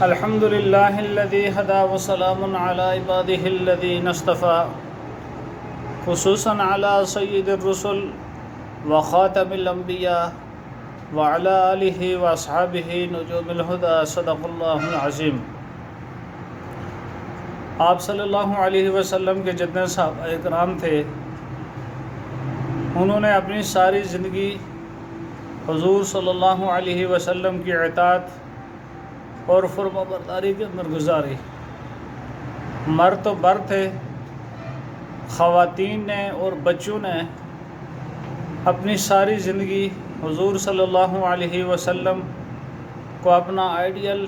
الحمد لله الذي هدى وسلام على عباده الذين اصطفى خصوصا على سيد الرسل وخاتم الأنبياء وعلى آله وأصحابه نجوم الهدى صدق الله العظيم۔ آپ صلی اللہ علیہ وسلم کے جتنے صحابہ اکرام تھے انہوں نے اپنی ساری زندگی حضور صلی اللہ علیہ وسلم کی اطاعت اور فرما برداری کے اندر گزاری۔ مرد تو مرد تھے، خواتین نے اور بچوں نے اپنی ساری زندگی حضور صلی اللہ علیہ وسلم کو اپنا آئیڈیل،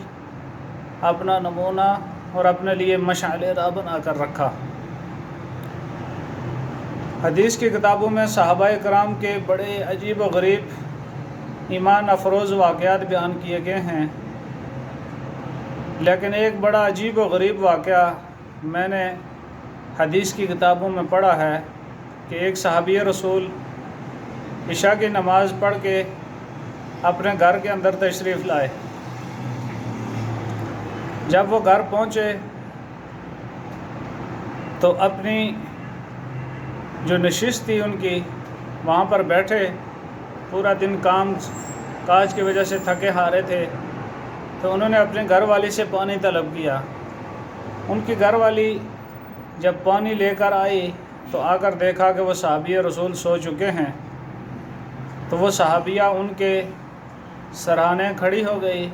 اپنا نمونہ اور اپنے لیے مشعل راہ بنا کر رکھا۔ حدیث کی کتابوں میں صحابہ کرام کے بڑے عجیب و غریب ایمان افروز واقعات بیان کیے گئے ہیں، لیکن ایک بڑا عجیب و غریب واقعہ میں نے حدیث کی کتابوں میں پڑھا ہے کہ ایک صحابی رسول عشاء کی نماز پڑھ کے اپنے گھر کے اندر تشریف لائے۔ جب وہ گھر پہنچے تو اپنی جو نشست تھی ان کی وہاں پر بیٹھے، پورا دن کام کاج کی وجہ سے تھکے ہارے تھے، تو انہوں نے اپنے گھر والی سے پانی طلب کیا۔ ان کی گھر والی جب پانی لے کر آئی تو آ کر دیکھا کہ وہ صحابی رسول سو چکے ہیں، تو وہ صحابیہ ان کے سرانے کھڑی ہو گئی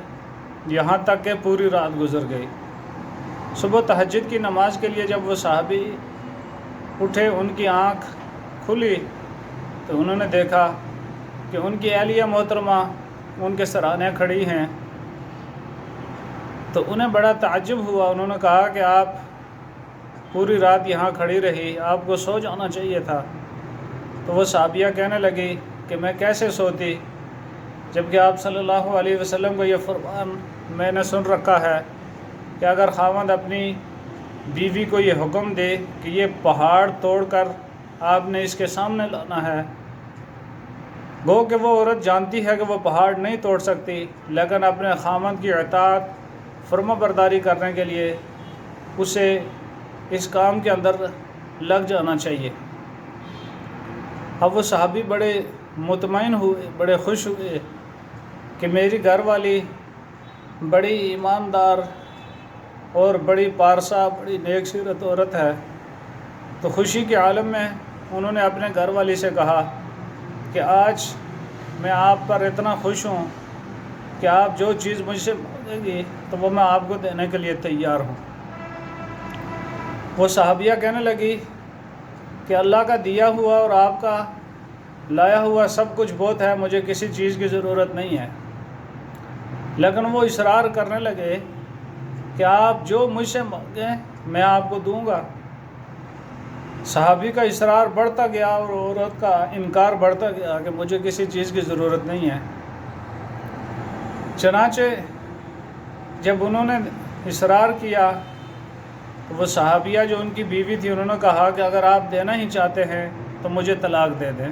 یہاں تک کہ پوری رات گزر گئی۔ صبح تہجد کی نماز کے لیے جب وہ صحابی اٹھے، ان کی آنکھ کھلی تو انہوں نے دیکھا کہ ان کی اہلیہ محترمہ ان کے سرانے کھڑی ہیں، تو انہیں بڑا تعجب ہوا۔ انہوں نے کہا کہ آپ پوری رات یہاں کھڑی رہی، آپ کو سو جانا چاہیے تھا۔ تو وہ صحابیہ کہنے لگی کہ میں کیسے سوتی، جبکہ آپ صلی اللہ علیہ وسلم کو یہ فرمان میں نے سن رکھا ہے کہ اگر خاوند اپنی بیوی کو یہ حکم دے کہ یہ پہاڑ توڑ کر آپ نے اس کے سامنے لانا ہے، گو کہ وہ عورت جانتی ہے کہ وہ پہاڑ نہیں توڑ سکتی، لیکن اپنے خاوند کی اطاعت فرما برداری کرنے کے لیے اسے اس کام کے اندر لگ جانا چاہیے۔ اب وہ صحابی بڑے مطمئن ہوئے، بڑے خوش ہوئے کہ میری گھر والی بڑی ایماندار اور بڑی پارسا، بڑی نیک سیرت عورت ہے۔ تو خوشی کے عالم میں انہوں نے اپنے گھر والی سے کہا کہ آج میں آپ پر اتنا خوش ہوں کہ آپ جو چیز مجھ سے مانگیں گی تو وہ میں آپ کو دینے کے لیے تیار ہوں۔ وہ صحابیہ کہنے لگی کہ اللہ کا دیا ہوا اور آپ کا لایا ہوا سب کچھ بہت ہے، مجھے کسی چیز کی ضرورت نہیں ہے۔ لیکن وہ اصرار کرنے لگے کہ آپ جو مجھ سے مانگیں میں آپ کو دوں گا۔ صحابی کا اصرار بڑھتا گیا اور عورت کا انکار بڑھتا گیا کہ مجھے کسی چیز کی ضرورت نہیں ہے۔ چنانچہ جب انہوں نے اصرار کیا تو وہ صحابیہ جو ان کی بیوی تھی انہوں نے کہا کہ اگر آپ دینا ہی چاہتے ہیں تو مجھے طلاق دے دیں۔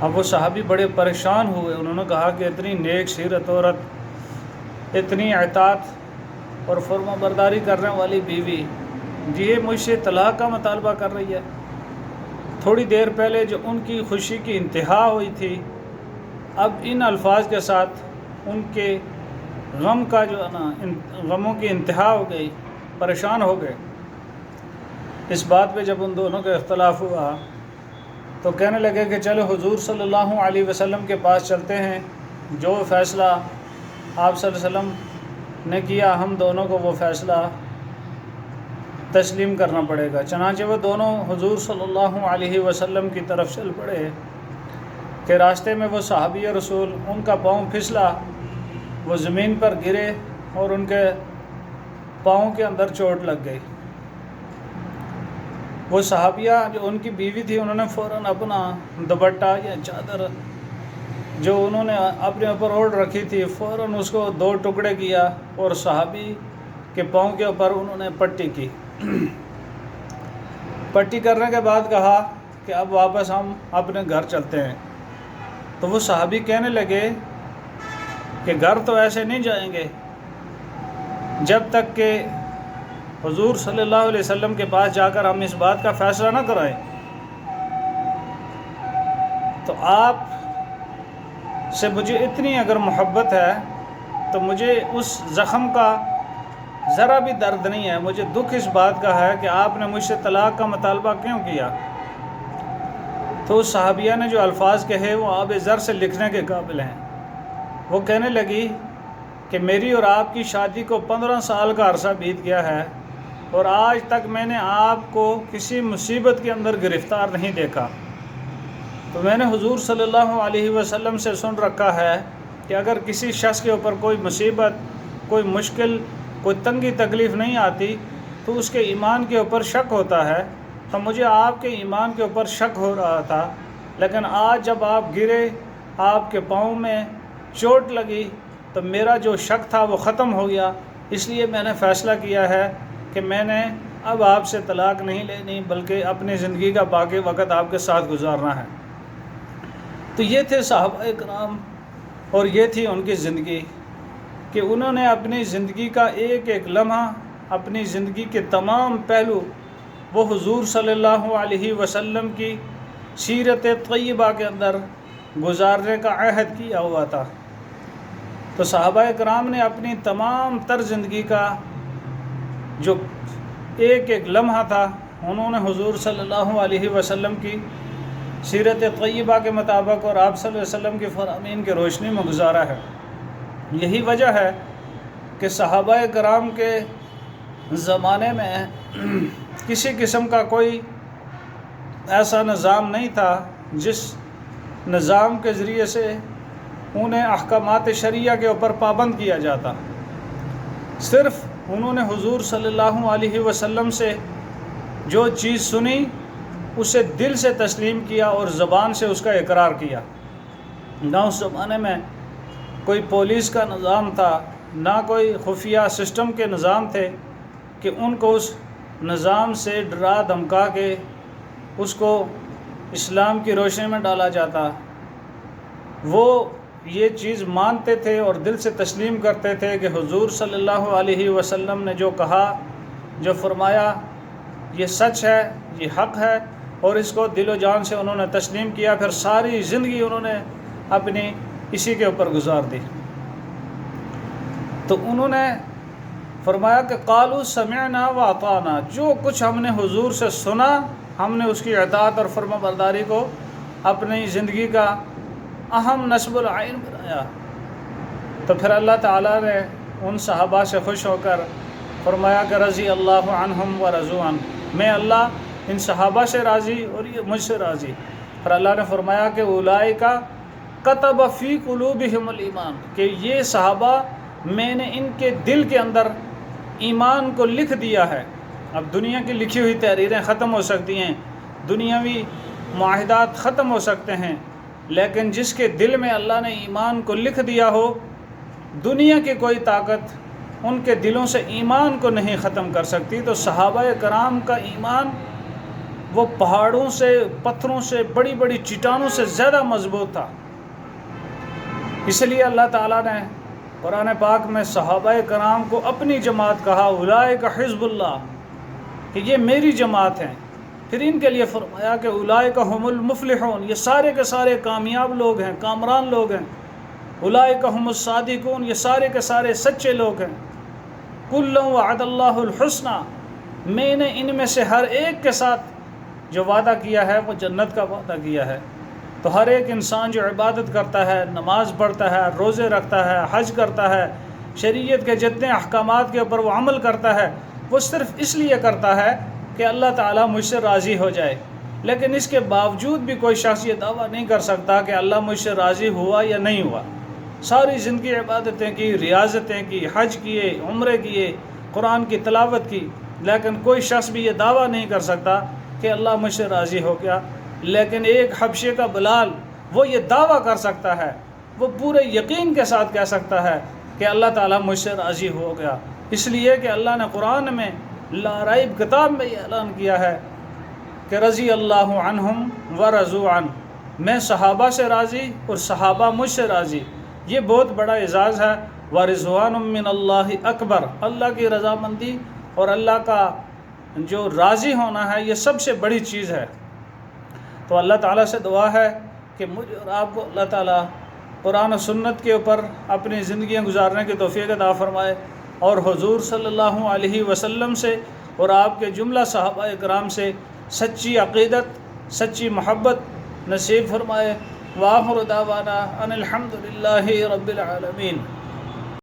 اب وہ صحابی بڑے پریشان ہوئے، انہوں نے کہا کہ اتنی نیک سیرت عورت، اتنی اطاعت اور فرما برداری کرنے والی بیوی یہ مجھ سے طلاق کا مطالبہ کر رہی ہے۔ تھوڑی دیر پہلے جو ان کی خوشی کی انتہا ہوئی تھی، اب ان الفاظ کے ساتھ ان کے غم کا جو ہے نا غموں کی انتہا ہو گئی، پریشان ہو گئے۔ اس بات پہ جب ان دونوں کا اختلاف ہوا تو کہنے لگے کہ چلو حضور صلی اللہ علیہ وسلم کے پاس چلتے ہیں، جو فیصلہ آپ صلی اللہ علیہ وسلم نے کیا ہم دونوں کو وہ فیصلہ تسلیم کرنا پڑے گا۔ چنانچہ وہ دونوں حضور صلی اللہ علیہ وسلم کی طرف چل پڑے کہ راستے میں وہ صحابی رسول ان کا پاؤں پھسلا، وہ زمین پر گرے اور ان کے پاؤں کے اندر چوٹ لگ گئی۔ وہ صحابیہ جو ان کی بیوی تھی انہوں نے فوراً اپنا دوپٹہ یا چادر جو انہوں نے اپنے اوپر اوڑھ رکھی تھی فوراً اس کو دو ٹکڑے کیا اور صحابی کے پاؤں کے اوپر انہوں نے پٹی کی۔ پٹی کرنے کے بعد کہا کہ اب واپس ہم اپنے گھر چلتے ہیں۔ تو وہ صحابی کہنے لگے کہ گھر تو ایسے نہیں جائیں گے، جب تک کہ حضور صلی اللہ علیہ وسلم کے پاس جا کر ہم اس بات کا فیصلہ نہ کرائیں تو آپ سے مجھے اتنی اگر محبت ہے تو مجھے اس زخم کا ذرا بھی درد نہیں ہے، مجھے دکھ اس بات کا ہے کہ آپ نے مجھ سے طلاق کا مطالبہ کیوں کیا۔ تو اس صحابیہ نے جو الفاظ کہے وہ آب زر سے لکھنے کے قابل ہیں۔ وہ کہنے لگی کہ میری اور آپ کی شادی کو 15 سال کا عرصہ بیت گیا ہے اور آج تک میں نے آپ کو کسی مصیبت کے اندر گرفتار نہیں دیکھا۔ تو میں نے حضور صلی اللہ علیہ وسلم سے سن رکھا ہے کہ اگر کسی شخص کے اوپر کوئی مصیبت، کوئی مشکل، کوئی تنگی تکلیف نہیں آتی تو اس کے ایمان کے اوپر شک ہوتا ہے، تو مجھے آپ کے ایمان کے اوپر شک ہو رہا تھا، لیکن آج جب آپ گرے، آپ کے پاؤں میں چوٹ لگی تو میرا جو شک تھا وہ ختم ہو گیا، اس لیے میں نے فیصلہ کیا ہے کہ میں نے اب آپ سے طلاق نہیں لینی بلکہ اپنی زندگی کا باقی وقت آپ کے ساتھ گزارنا ہے۔ تو یہ تھے صحابہ کرام اور یہ تھی ان کی زندگی کہ انہوں نے اپنی زندگی کا ایک ایک لمحہ، اپنی زندگی کے تمام پہلو وہ حضور صلی اللہ علیہ وسلم کی سیرت طیبہ کے اندر گزارنے کا عہد کیا ہوا تھا۔ تو صحابہ کرام نے اپنی تمام تر زندگی کا جو ایک ایک لمحہ تھا انہوں نے حضور صلی اللہ علیہ وسلم کی سیرت طیبہ کے مطابق اور آپ صلی اللہ علیہ وسلم کی فرامین کی روشنی میں گزارا ہے۔ یہی وجہ ہے کہ صحابہ کرام کے زمانے میں کسی قسم کا کوئی ایسا نظام نہیں تھا جس نظام کے ذریعے سے انہیں احکامات شریعہ کے اوپر پابند کیا جاتا۔ صرف انہوں نے حضور صلی اللہ علیہ وسلم سے جو چیز سنی اسے دل سے تسلیم کیا اور زبان سے اس کا اقرار کیا۔ نہ اس زمانے میں کوئی پولیس کا نظام تھا، نہ کوئی خفیہ سسٹم کے نظام تھے کہ ان کو اس نظام سے ڈرا دھمکا کے اس کو اسلام کی روشنی میں ڈالا جاتا۔ وہ یہ چیز مانتے تھے اور دل سے تسلیم کرتے تھے کہ حضور صلی اللہ علیہ وسلم نے جو کہا، جو فرمایا، یہ سچ ہے، یہ حق ہے، اور اس کو دل و جان سے انہوں نے تسلیم کیا۔ پھر ساری زندگی انہوں نے اپنی اسی کے اوپر گزار دی۔ تو انہوں نے فرمایا کہ قالوا سمعنا واطعنا، جو کچھ ہم نے حضور سے سنا ہم نے اس کی اطاعت اور فرما برداری کو اپنی زندگی کا اہم نصب العین بنایا۔ تو پھر اللہ تعالیٰ نے ان صحابہ سے خوش ہو کر فرمایا کہ رضی اللہ عنہم ورضوا عنہ، میں اللہ ان صحابہ سے راضی اور یہ مجھ سے راضی۔ پھر اللہ نے فرمایا کہ اولئک کتب فی قلوبہم الایمان، کہ یہ صحابہ میں نے ان کے دل کے اندر ایمان کو لکھ دیا ہے۔ اب دنیا کی لکھی ہوئی تحریریں ختم ہو سکتی ہیں، دنیاوی معاہدات ختم ہو سکتے ہیں، لیکن جس کے دل میں اللہ نے ایمان کو لکھ دیا ہو، دنیا کی کوئی طاقت ان کے دلوں سے ایمان کو نہیں ختم کر سکتی۔ تو صحابہ کرام کا ایمان وہ پہاڑوں سے، پتھروں سے، بڑی بڑی چٹانوں سے زیادہ مضبوط تھا۔ اس لیے اللہ تعالیٰ نے قرآن پاک میں صحابہ کرام کو اپنی جماعت کہا، اولئک حزب اللہ، کہ یہ میری جماعت ہیں۔ پھر ان کے لیے فرمایا کہ اولئک هم المفلحون، یہ سارے کے سارے کامیاب لوگ ہیں، کامران لوگ ہیں۔ اولئک هم الصادقون، یہ سارے کے سارے سچے لوگ ہیں۔ کلا وعد اللہ الحسنى، میں نے ان میں سے ہر ایک کے ساتھ جو وعدہ کیا ہے وہ جنت کا وعدہ کیا ہے۔ تو ہر ایک انسان جو عبادت کرتا ہے، نماز پڑھتا ہے، روزے رکھتا ہے، حج کرتا ہے، شریعت کے جتنے احکامات کے اوپر وہ عمل کرتا ہے، وہ صرف اس لیے کرتا ہے کہ اللہ تعالیٰ مجھ سے راضی ہو جائے۔ لیکن اس کے باوجود بھی کوئی شخص یہ دعویٰ نہیں کر سکتا کہ اللہ مجھ سے راضی ہوا یا نہیں ہوا۔ ساری زندگی عبادتیں کی، ریاضتیں کی، حج کیے، عمرے کیے، قرآن کی تلاوت کی، لیکن کوئی شخص بھی یہ دعویٰ نہیں کر سکتا کہ اللہ مجھ سے راضی ہو گیا۔ لیکن ایک حبشے کا بلال وہ یہ دعویٰ کر سکتا ہے، وہ پورے یقین کے ساتھ کہہ سکتا ہے کہ اللہ تعالیٰ مجھ سے راضی ہو گیا، اس لیے کہ اللہ نے قرآن میں لا ریب کتاب میں یہ اعلان کیا ہے کہ رضی اللہ عنہم ورضوا عنہ، میں صحابہ سے راضی اور صحابہ مجھ سے راضی۔ یہ بہت بڑا اعزاز ہے ورضوان من اللہ اکبر، اللہ کی رضامندی اور اللہ کا جو راضی ہونا ہے یہ سب سے بڑی چیز ہے۔ تو اللہ تعالیٰ سے دعا ہے کہ مجھے اور آپ کو اللہ تعالیٰ قرآن و سنت کے اوپر اپنی زندگیاں گزارنے کی توفیق عطا فرمائے، اور حضور صلی اللہ علیہ وسلم سے اور آپ کے جملہ صحابہ کرام سے سچی عقیدت، سچی محبت نصیب فرمائے۔ وآخر دعوانا ان الحمد للہ رب العالمین۔